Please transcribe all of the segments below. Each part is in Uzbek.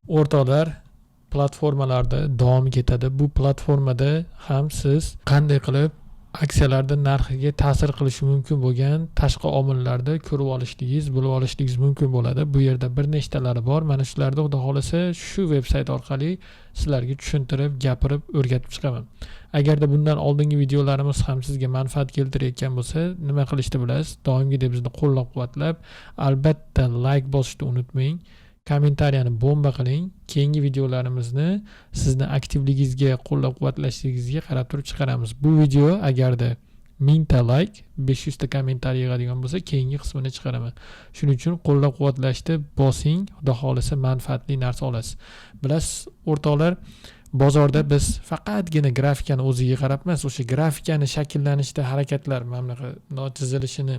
O'rtoqlar, platformalarda davom etadi. Bu platformada ham siz qanday qilib aksiyalarda narxiga ta'sir qilishi mumkin bo'lgan tashqi omillarni ko'rib olishligingiz, bilib olishligingiz mumkin bo'ladi. Bu yerda bir nechtalari bor. Mana shularni xudo xolasa shu veb-sayt orqali sizlarga tushuntirib, gapirib, o'rgatib chiqaman. Agarda bundan oldingi videolarimiz ham sizga manfaat keltirayotgan bo'lsa, nima qilishni bilasiz? Doimgidek bizni qo'llab-quvvatlab, albatta like bosishni unutmang. Kommentariyani bomba qiling. Keyingi videolarimizni sizni aktivligingizga, qo'llab-quvvatlashingizga qarab turib chiqaramiz. Bu video agarda 1000 ta like, 500 ta kommentariy yig'adigan bo'lsa, keyingi qismini chiqaraman. Shuning uchun qo'llab-quvvatlashni bosing, xudo xolasa manfaatli narsa olasiz. Bilasiz, o'rtoqlar, bozorda biz faqatgina grafikani o'ziga qarab emas, o'sha grafikani shakllanishda harakatlar, chizilishini,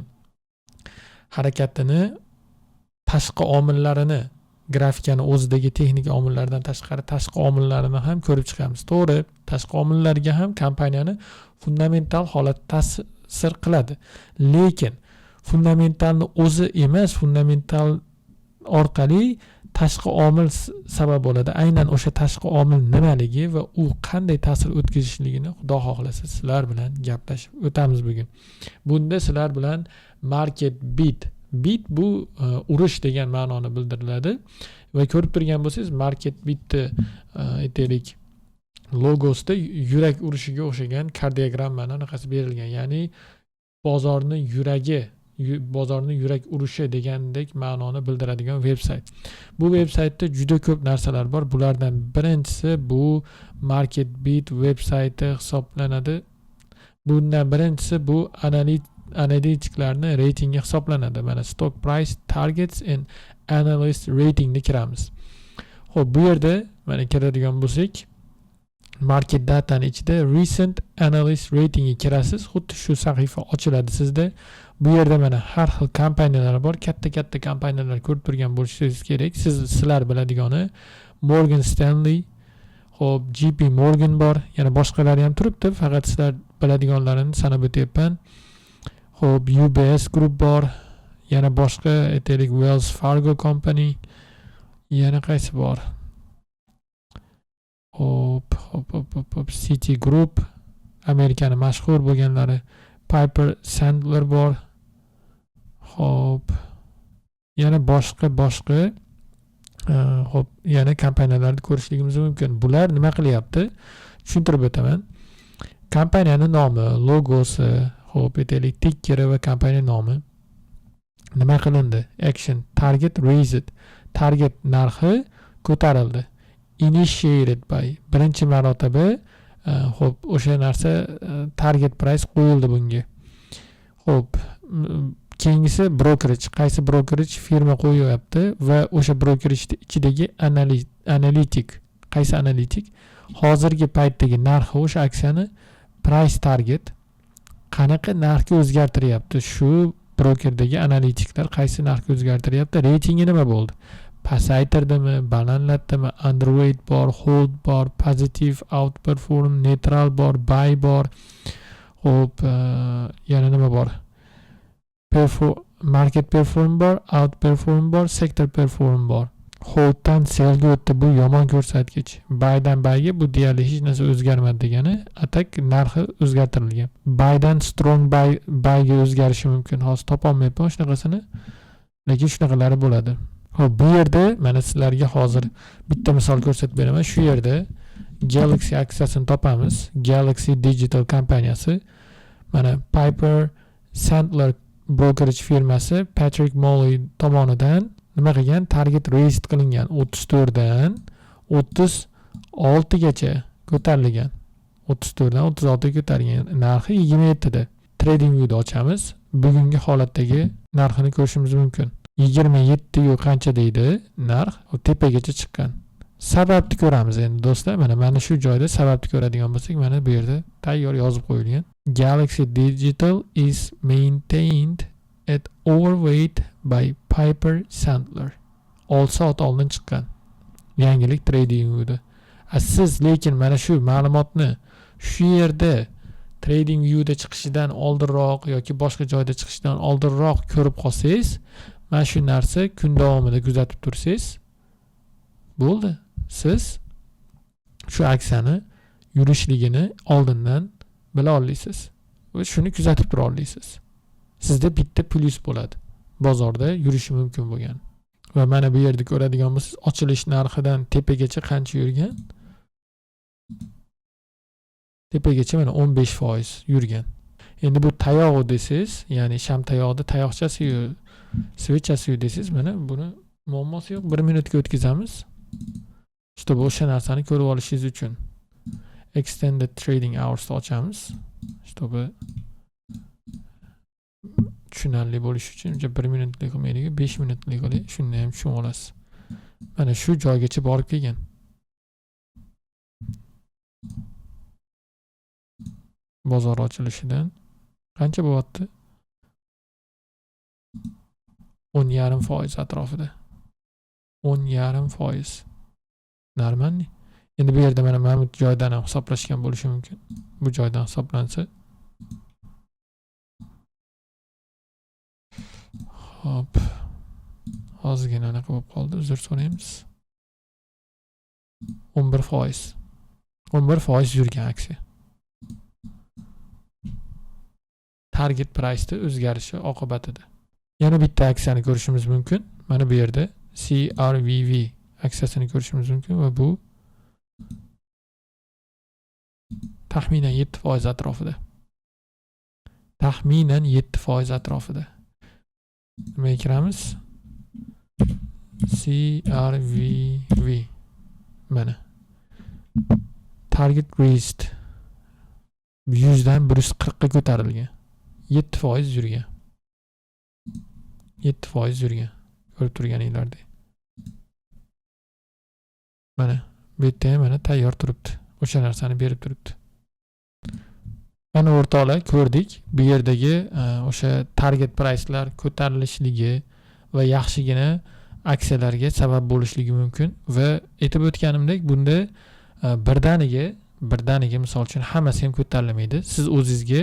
harakatini, tashqi omillarini, grafikani o'zidagi texnik omillardan tashqari tashqi omillarini ham ko'rib chiqamiz. To'g'ri, tashqi omillarga ham kompaniyani fundamental holat ta'sir qiladi. Lekin fundamentalni o'zi emas, fundamental orqali tashqi omil sabab bo'ladi. Aynan o'sha tashqi omil nimaligi va u qanday ta'sir o'tkazishligini xudo xohlasa sizlar bilan gaplashib o'tamiz bugun. Bunda sizlar bilan market beat bu urush degan ma'noni bildiriladi va ko'rib turgan bo'lsangiz, market beatni aytaylik logosida yurak urushiga o'xshagan kardiogrammani anaqasi berilgan. Ya'ni bozorning yurak urushi degandek ma'noni bildiradigan veb-sayt. Bu veb-saytda juda ko'p narsalar bor. Bulardan birinchisi bu market beat veb-sayti hisoblanadi. Bundan birinchisi bu analitiklarni reytingi hisoblanadi. Mana stock price targets and analyst ratingni kiramiz. Xo'p, bu yerda mana kiradigan bo'lsak, market datani ichida recent analyst ratingga kirasiz. Xuddi shu sahifa ochiladi sizda. Bu yerda mana har xil kompaniyalar bor. Katta kompaniyalar ko'rib turgan bo'lishingiz kerak. Sizlar biladigani Morgan Stanley, xo'p, JP Morgan bor, yana boshqalari ham turibdi. Faqat sizlar biladiganlarini sanab o'tyapman. Xo'p, UBS Group bor, yana boshqa aytaylik Wells Fargo Company, yana qaysi bor? Xo'p, City Group, Amerikaning mashhur bo'lganlari, Piper Sandler bor. Xo'p, yana boshqa xo'p, yana kompaniyalarni ko'rishligimiz mumkin. Bular nima qilyapti? Tushuntirib o'taman. Kompaniyaning nomi, logosi, xo'p, aytaylik tikkeri va kompaniya nomi nima qilindi? Action, target raised. Target narxi ko'tarildi. Initiated by, birinchi marotaba xo'p, o'sha narsa target price qo'yildi bunga. Xo'p, keyingisi brokerage. Qaysi brokerage firma qo'yyapti va o'sha brokerage ichidagi analitik. Qaysi analitik? Hozirgi paytdagi narxi o'sha aksiyani price target qanaqa narxga o'zgartiryapti? Shu brokerdagi analitiklar qaysi narxga o'zgartiryapti? Reytingi nima bo'ldi? Pasaytirdimi, balandlatdimi, underweight bor, hold bor, positive, outperform, neutral bor, buy bor. Xo'p, yana nima bor? Market perform bor, outperform bor, sector perform bor. Holddan sellga o'tdi, bu yomon ko'rsatkich. Buydan buyga bu deyarli hech narsa o'zgarmadi degani, atak narxi o'zgartirilgan. Buydan strong buyga o'zgarishi mumkin. Hozir topolmayapman shunaqasini, lekin shunaqalari bo'ladi. Xo'p, bu yerda mana sizlarga hozir bitta misol ko'rsatib beraman. Shu yerda Galaxy aksiyasini topamiz. Galaxy Digital kompaniyasi. Mana Piper Sandler brokerage firmasi Patrick Molly tomonidan nima qilgan? Target raised qilingan. 34 dan 36 gacha ko'tarilgan. 34 dan 36 ga ko'tarilgan. Narxi 27 da. Trading view'da ochamiz. Bugungi holatdagi narxini ko'rishimiz mumkin. 27 yu qancha deydi narx? O tepagacha chiqqan. Sababni ko'ramiz endi do'stlar. Mana shu joyda sababni ko'radigan bo'lsak, mana bu yerda tayyor yozib qo'yilgan. Galaxy Digital is maintained at overweight by Piper Sandler. 6 soat oldin chiqqan. Yangilik trading view'da. Siz lekin mana shu ma'lumotni shu yerda trading view'da chiqishidan oldinroq yoki boshqa joyda chiqishidan oldinroq ko'rib qolsangiz, mana shu narsa kun davomida kuzatib tursangiz, Bo'ldi. Siz shu aksiyani yurishligini oldindan bila olasiz va shuni kuzatib tura olasiz. Sizda bitta plyus bo'ladi. Bozorda yurishi mumkin bo'lgan. Va mana bu yerda ko'radigan bo'lsangiz, ochilish narxidan tepagacha qancha yurgan? Tepagacha mana 15% yurgan. Endi bu tayog'i desiz, ya'ni sham tayog'ida tayoqchasi-yu, svechasi-yu desiz, mana buni muammosi yo'q. 1 minutga o'tkazamiz. İşte bu o'sha narsani ko'rib olishingiz uchun extended trading hours ochamiz. İşte bu tushunarli bo'lishi uchun 1 minutlik qilmaylik, 5 minutlik qiling. Shunda ham tushunib olasiz. Mana shu joygacha borib kelgan. Bozor ochilishidan qancha bo'lyapti? 10,5% atrofida. 10,5%. Normalni. Endi bu yerda mana bu joydan ham hisoblashgan bo'lishi mumkin. Bu joydan hisoblansa. Hop. Ozgina anaqa bo'lib qoldi. Uzr so'raymiz. 11%. 11% yurgan aksiya. Target price'da o'zgarishi oqibatida. Yana bitta aksiyani ko'rishimiz mumkin. Mana bu yerda CRVV aksiyasini ko'rishimiz mumkin va bu taxminan 7% atrofida. Taxminan 7% atrofida. Nimaga kiramiz? CRVV. Mana. Target raised 100 dan 140 ga ko'tarilgan. 7% yurgan. 7% yurgan. Ko'rib turganinglardek. Mana bu yerda mana tayyor turibdi. O'sha narsani berib turibdi. Mana o'rtoqlar ko'rdik. Bu yerdagi o'sha target price'lar ko'tarilishligi va yaxshigina aksiyalarga sabab bo'lishligi mumkin va aytib o'tganimdek bunda birdaniga misol uchun hammasi ham ko'tarilmaydi. Siz o'zingizga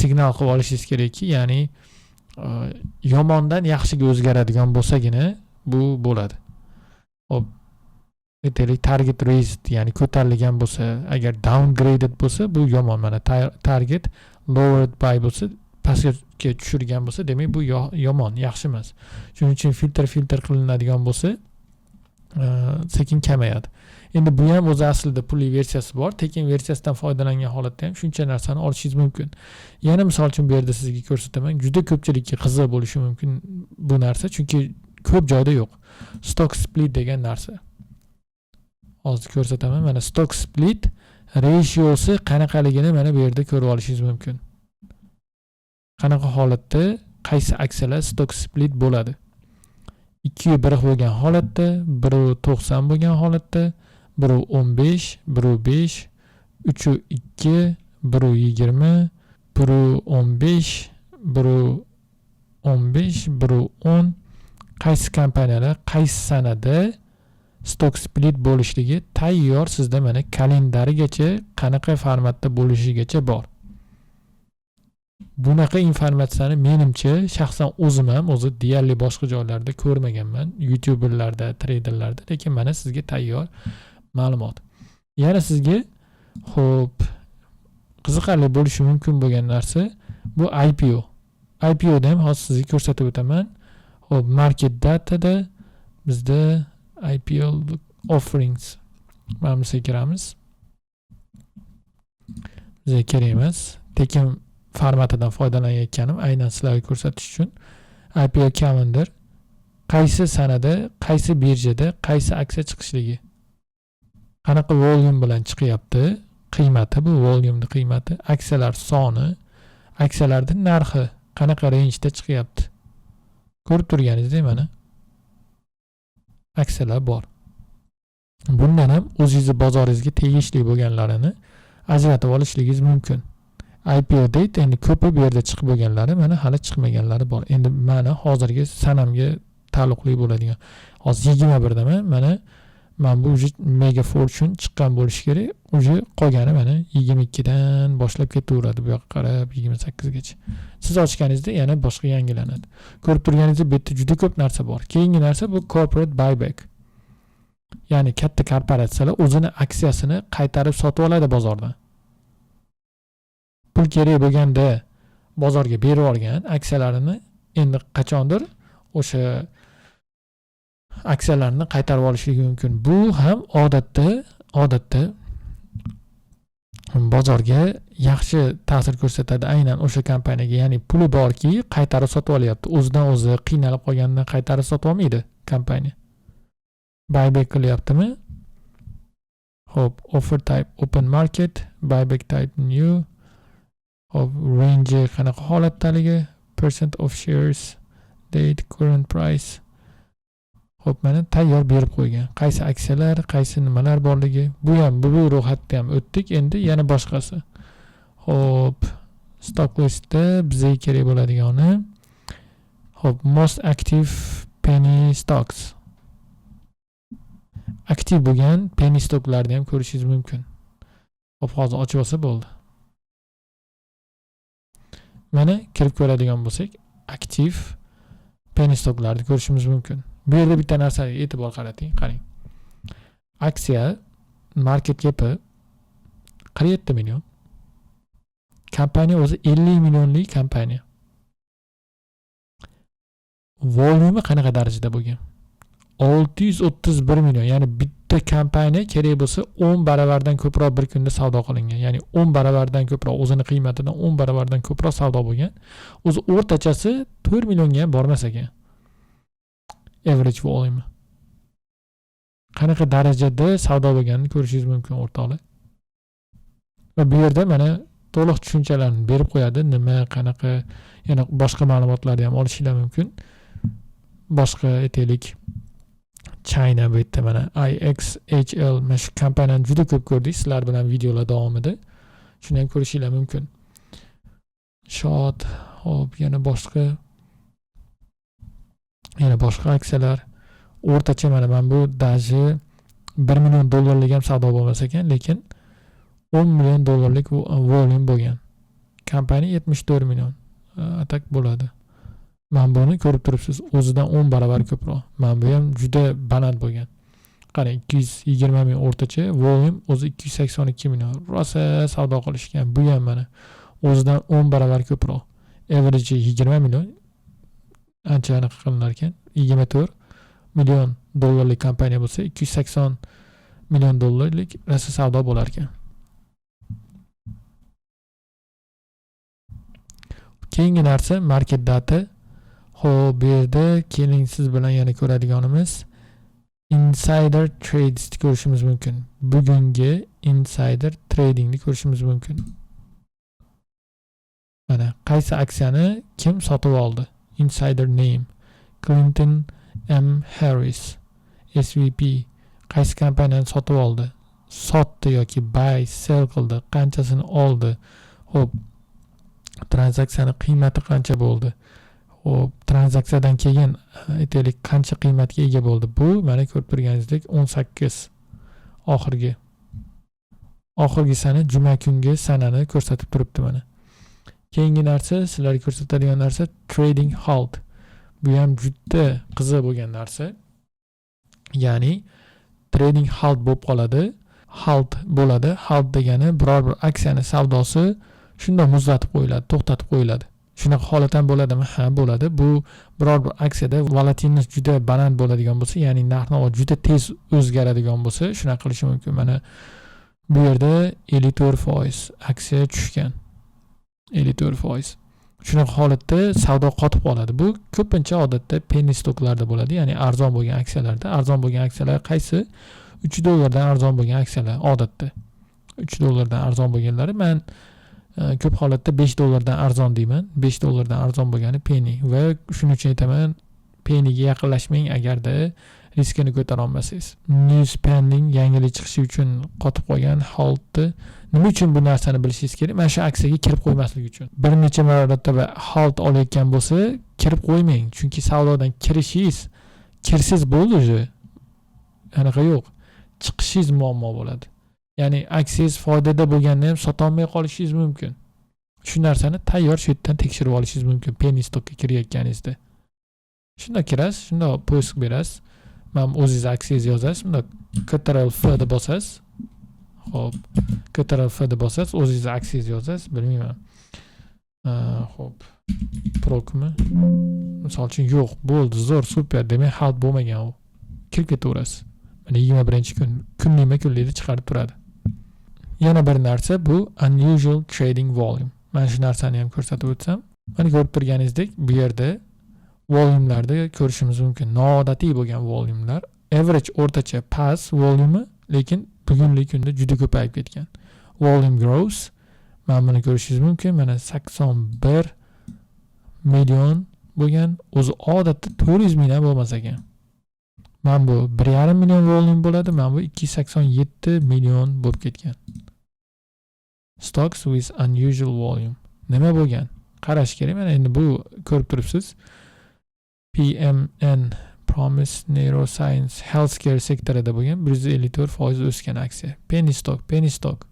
signal qilib olishingiz kerakki, ya'ni yomondan yaxshiga o'zgaradigan bo'lsagina bu bo'ladi. Hop. Aytaylik target raised, ya'ni ko'tarilgan bo'lsa, agar downgraded bo'lsa, bu yomon. Mana target lowered by bo'lsa, pastga tushirgan bo'lsa, demak bu yomon, yaxshi emas. Shuning uchun filtr qilinadigan bo'lsa, sekin kamayadi. Endi bu ham o'zi aslida pulli versiyasi bor. Tekin versiyasidan foydalangan holatda ham shuncha narsani olishingiz mumkin. Yana misol uchun bu yerda sizga ko'rsataman. Juda ko'pchilikka qiziq bo'lishi mumkin bu narsa, chunki ko'p joyda yo'q. Stock split degan narsa. Hozir ko'rsataman. Mana stock split ratiosi qanaqaligini mana bu yerda ko'rib olishingiz mumkin. Qanaqa holatda qaysi aksiyalar stock split bo'ladi? 2 1 bo'lgan holatda, 1 90 bo'lgan holatda, 1 15, 1 5, 3 2, 1 20, 1 15, 1 15, 1 10 qaysi kompaniyalar qaysi sanada stock split bo'lishligi tayyor sizda mana kalendarigacha qanaqa formatda bo'lishigacha bor. Bunaqa informatsiyani menimcha shaxsan o'zim ham deyarli boshqa joylarda ko'rmaganman, YouTuberlarda, traderlarda, lekin mana sizga tayyor ma'lumot. Yana sizga xo'p qiziqarli bo'lishi mumkin bo'lgan narsa bu IPO. IPO da ham hozir sizga ko'rsatib o'taman. Xo'p, market datada bizda IPO offerings ma'nosi kiramiz. Bizga kerak emas. Tekin formatidan foydalanayotganim aynan sizlarga ko'rsatish uchun. IPO calendar qaysi sanada, qaysi birjada, qaysi aksiya chiqishligi, qanaqa volume bilan chiqyapti, qiymati, bu volume qiymati, aksiyalar soni, aksiyalarning narxi qanaqa range'da chiqyapti. Ko'rib turganingizdek mana aksiyalar bor. Bundan ham o'zingiz bozoringizga tegishli bo'lganlarini ajratib olishligingiz mumkin. IPO date endi ko'pi bu yerda chiqib bo'lganlari, mana hali chiqmaganlari bor. Endi mana hozirgi sanamga taalluqli bo'ladigan. Hozir 21 daman, mana bu Mega Fortune chiqqan bo'lishi kerak. Uje qolgani mana 22 dan boshlab ketaveradi bu yoqqa qarab 28 gacha. Siz ochganingizda yana boshqa yangilanadi. Ko'rib turganingizdek bu yerda juda ko'p narsa bor. Keyingi narsa bu corporate buyback. Ya'ni katta korporatsiyalar o'zini aksiyasini qaytarib sotib oladi bozordan. Pul kerak bo'lganda bozorga berib olgan aksiyalarini endi qachondir o'sha aksiyalarni qaytarib olishligi mumkin. Bu ham odatda bozorga yaxshi ta'sir ko'rsatadi aynan o'sha kompaniyaga. Ya'ni puli borki, qaytarib sotib olyapti. O'zidan o'zi qiynalib qolgandan qaytarib sotib olmaydi kompaniya. Buyback qilyaptimi? Hop, offer type open market, buyback type new. Hop, range qanaqa holatdaligi? Percent of shares, date, current price. Hop, mana tayyor berib qo'ygan. Qaysi aksiyalar, qaysi nimalar borligi. Bu ro'yxatda ham o'tdik. Endi yana boshqasi. Hop, stock listda bizga kerak bo'ladigani. Hop, most active penny stocks. Aktiv bo'lgan penny stocklarni ham ko'rishingiz mumkin. Hop, hozir ochib olsa bo'ldi. Mana kirib ko'radigan bo'lsak, aktiv penny stocklarni ko'rishimiz mumkin. Bu yerda bitta narsaga e'tibor qarating, qarang. Aksiya market cap'i 47 million. Kompaniya o'zi 50 millionlik kompaniya. Volyumi qanaqa darajada bo'lgan? 631 million. Ya'ni bitta kompaniya kerak bo'lsa 10 baravardan ko'proq bir kunda savdo qilingan. Ya'ni 10 baravardan ko'proq, o'zini qiymatidan 10 baravardan ko'proq savdo bo'lgan. O'zi o'rtachasi 4 millionga ham bormas ekan. Average volume. Qanaqa darajada savdo bo'lganini ko'rishingiz mumkin o'rtoqlar. Va bu yerda mana to'liq tushunchalarni berib qo'yadi. Nima, qanaqa, yana boshqa ma'lumotlarni ham olishingiz mumkin. Boshqa aytaylik, China bu yerda mana IXHL mana shu kompaniyani juda ko'p ko'rdik sizlar bilan videolar davomida. Shuni ham ko'rishingiz mumkin. Shot, hop, yana boshqa aksiyalar. O'rtacha mana bu daji 1 million dollarlik ham savdo bo'lmas ekan, lekin 10 million dollarlik volyum bo'lgan. Kompaniya 74 million atak bo'ladi. Mana buni ko'rib turibsiz, o'zidan 10 barobar ko'proq. Mana bu ham juda baland bo'lgan. Qarang, 220 ming o'rtacha, volyum o'zi 282 million. Rosa savdo qilishgan. Bu ham mana o'zidan 10 barobar ko'proq. Average 20 million. Ancha aniq qilinar ekan. 24 million dollarlik kompaniya bo'lsa, 280 million dollarlik rosa savdo bo'lar ekan. Keyingi narsa market data. Xo'p, bu yerda keling siz bilan yana ko'radiganimiz insider trades ko'rishimiz mumkin. Bugungi insider tradingni ko'rishimiz mumkin. Mana qaysi aksiyani kim sotib oldi? Insider name Clinton M. Harris SVP qaysi kompaniyani sotib oldi? Sotdi yoki buy, sell qildi, qanchasini oldi? Xo'p, tranzaksiyani qiymati qancha bo'ldi? Hop, tranzaksiyadan keyin aytaylik qancha qiymatga ega bo'ldi? Bu mana ko'rib turganingizdek 18 oxirgi sana juma kungi sanani ko'rsatib turibdi mana. Keyingi narsa, sizlarga ko'rsatadigan narsa trading halt. Bu ham juda qiziq bo'lgan narsa. Ya'ni trading halt bo'lib qoladi. Halt bo'ladi. Halt degani biror bir aksiyani savdosi shunda muzlatib qo'yiladi, to'xtatib qo'yiladi. Shunaqa holat ham bo'ladimi? Ha, bo'ladi. Bu biror bir aksiyada volatilnost juda baland bo'ladigan bo'lsa, ya'ni narx-navo juda tez o'zgaradigan bo'lsa, shunaqa qilishi mumkin. Mana bu yerda 54% aksiya tushgan. 54%. Shunaqa holatda savdo qotib qoladi. Bu ko'pincha odatda penny stocklarda bo'ladi, ya'ni arzon bo'lgan aksiyalarda. Arzon bo'lgan aksiyalar qaysi? 3 dollardan arzon bo'lgan aksiyalar odatda. 3 dollardan arzon bo'lganlari men ko'p holatda 5 dollardan arzon deyman. 5 dollardan arzon bo'lgani penny va shuning uchun aytaman, pennyga yaqinlashmang agarda riskini ko'tara olmasangiz. News pending yangilik chiqishi uchun qotib qolgan holdni nima uchun bu narsani bilishingiz kerak? Mana shu aksiyaga kirib qo'ymaslik uchun. Bir necha marotaba hold olayotgan bo'lsa, kirib qo'ymang, chunki savdodan kirsiz bo'ldi o'zi. Anaqa yo'q. Chiqishingiz muammo bo'ladi. Ya'ni aksiyangiz foydada bo'lganda ham sotolmay qolishingiz mumkin. Shu narsani tayyor shu yerdan tekshirib olishingiz mumkin penny stockga kirayotganingizda. Shunda kirasiz, shunda poisk berasiz. Mana o'zingiz aksiyangiz yozasiz. Bunda Ctrl F deb bosasiz. Xo'p, Ctrl F deb bosasiz, o'zingiz aksiyangizni yozasiz, bilmayman. Xo'p, prokmi? Misol uchun yo'q, bo'ldi, zo'r, super. Demak, halt bo'lmagan u. Kirib ketaverasiz. Mana 21-kun kunlikma-kunlikda chiqarib turadi. Yana bir narsa bu unusual trading volume. Mana shu narsani ham ko'rsatib o'tsam, mana ko'rib turganingizdek, bu yerda volume'larda ko'rishimiz mumkin. Noodatiy bo'lgan volume'lar, average o'rtacha past volume, lekin bugungi kunda juda ko'payib ketgan. Volume grows, mana buni ko'rishingiz mumkin. Mana 81 million bo'lgan, o'zi odatda 400 ming ham bo'lmas ekan. Mana bu 1,5 million volume bo'ladi, mana bu 287 million bo'lib ketgan. Stocks with unusual volume. Nima bo'lgan? Qarash kerak. Mana endi bu ko'rib turibsiz. PMN Promise Neuroscience Healthcare sektorida bo'lgan 154% o'sgan aksiya. Penny stock.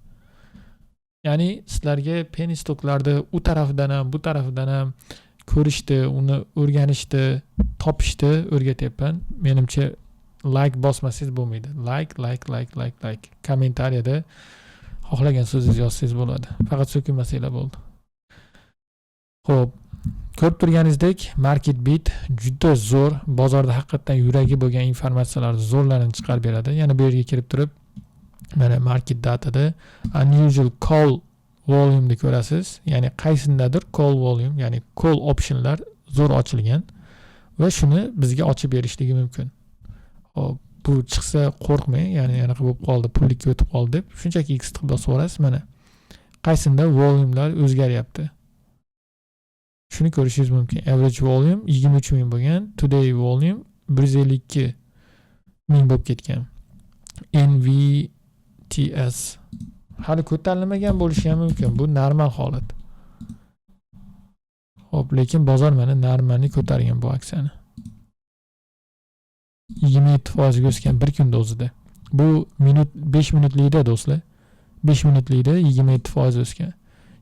Ya'ni sizlarga penny stocklarni u tarafidan ham, bu tarafidan ham ko'rishdi, uni o'rganishdi, topishdi o'rgatyapman. Menimcha like bosmasangiz bo'lmaydi. Like. Kommentariyada xohlagan so'zingizni yozsangiz bo'ladi. Faqat so'kinmasanglar bo'ldi. Xo'p, ko'rib turganingizdek, MarketBeat juda zo'r, bozorda haqiqatan yuragi bo'lgan informatsiyalarni zo'rlarini chiqarib beradi. Yana bu yerga kirib turib, mana market datada unusual call volume ni ko'rasiz. Ya'ni qaysindadir call volume, ya'ni call optionlar zo'r ochilgan va shuni bizga ochib berishligi mumkin. Xo'p, bu chiqsa qo'rqmang, ya'ni anaqa bo'lib qoldi, pullikka o'tib qoldi deb shunchaki X tiqib bosaverasiz. Mana qaysinda volume'lar o'zgaryapti. Shuni ko'rishingiz mumkin. Average volume 23 ming bo'lgan, today volume 152 ming bo'lib ketgan. NVTS hali ko'tarilmagan bo'lishi ham mumkin. Bu normal holat. Xo'p, lekin bozor mana normalni ko'targan bu aksiyani. 27% ga o'sgan bir kunda o'zida. Bu 5 minutlikda do'stlar. 5 minutlikda 27% o'sgan.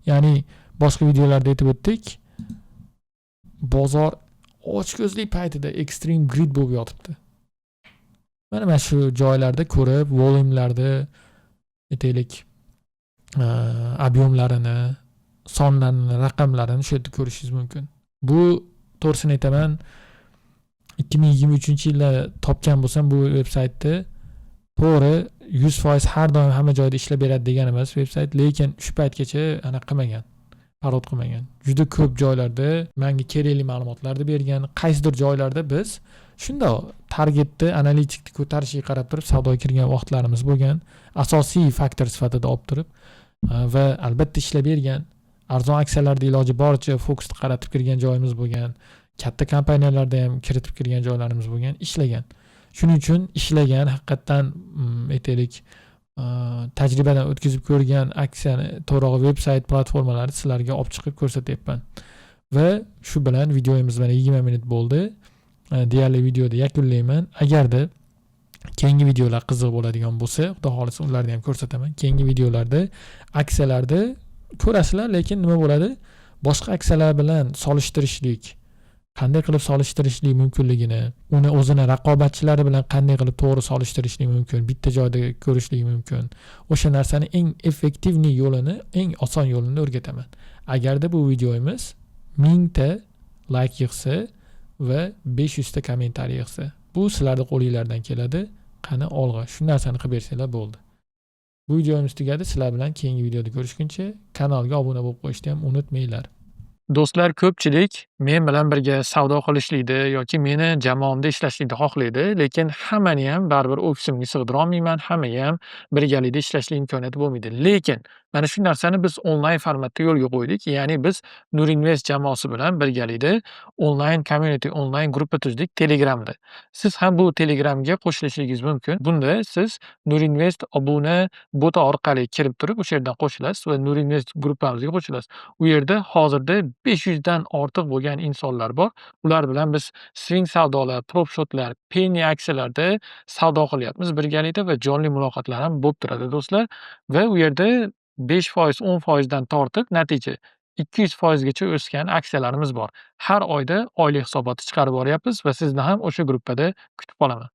Ya'ni boshqa videolarda aytib o'tdik. Bozor ochko'zlik paytida extreme greed bo'lib yotibdi. Mana shu joylarda ko'rib, volume'larda aytaylik, ob'yomlarini, sonlarini, raqamlarini shu yerda ko'rishingiz mumkin. Bu to'g'risini aytaman, 2023-yilda topgan bo'lsam bu veb-saytni to'g'ri 100% har doim hamma joyda ishlab beradi degan emas veb-sayt, lekin shu paytgacha aniq qilmagan. Parod qilmagan. Juda ko'p joylarda menga kerakli ma'lumotlarni bergan. Qaysidir joylarda biz shunda targetni, analitikni ko'tarishiga qarab turib savdoga kirgan vaqtlarimiz bo'lgan. Asosiy faktor sifatida olib turib va albatta ishlab bergan. Arzon aksiyalarda iloji boricha fokusni qaratib kirgan joyimiz bo'lgan. Katta kompaniyalarda ham kiritib kirgan joylarimiz bo'lgan, ishlagan. Shuning uchun ishlagan, haqiqatan aytaylik, tajribadan o'tkazib ko'rgan aksiyani to'g'ri veb-sayt platformalari sizlarga olib chiqib ko'rsatyapman. Va shu bilan videomiz mana 20 minut bo'ldi. Deyarli videoni yakunlayman. Agarda keyingi videolar qiziq bo'ladigan bo'lsa, xudo xolisa ularni ham ko'rsataman. Keyingi videolarda aksiyalarda ko'rasizlar, lekin nima bo'ladi? Boshqa aksiyalar bilan solishtirishlik, qanday qilib solishtirishlik mumkinligini, uni o'zini raqobatchilari bilan qanday qilib to'g'ri solishtirishlik mumkin, bitta joyda ko'rishlik mumkin. O'sha narsani eng effektivni yo'lini, eng oson yo'lini o'rgataman. Agarda bu videomiz 1000 ta like yig'sa va 500 ta kommentariy yig'sa, bu sizlarning qo'lingizdan keladi. Qani olg'a, shu narsani qilib bersanglar bo'ldi. Bu videomiz tugadi. Sizlar bilan keyingi videoda ko'rishguncha kanalga obuna bo'lib qo'yishni ham unutmanglar. Do'stlar, ko'pchilik men bilan birga savdo qilishlikni yoki meni jamoamda ishlashlikni xohlaydi, lekin hammani ham baribir ofisimga sig'dira olmayman, hammaga ham birgalikda ishlashlik imkoniyati bo'lmaydi. Lekin mana shu narsani biz onlayn formatda yo'lga qo'ydik. Ya'ni biz Nurinvest jamoasi bilan birgalikda onlayn community, onlayn gruppa tuzdik Telegramda. Siz ham bu Telegramga qo'shilishingiz mumkin. Bunda siz Nurinvest obuna boti orqali kirib turib, o'sha yerdan qo'shilasiz va Nurinvest gruppamizga qo'shilasiz. U yerda hozirda 500 dan ortiq bo'lgan insonlar bor. Ular bilan biz swing savdolar, prop shotlar, penny aksiyalarda savdo qilyapmiz birgalikda va jonli muloqotlar ham bo'lib turadi do'stlar. Va u yerda 5%, 10% dan tortib natija 200% gacha o'sgan aksiyalarimiz bor. Har oyda oylik hisobotni chiqarib boryapmiz va sizni ham o'sha gruppada kutib qolaman.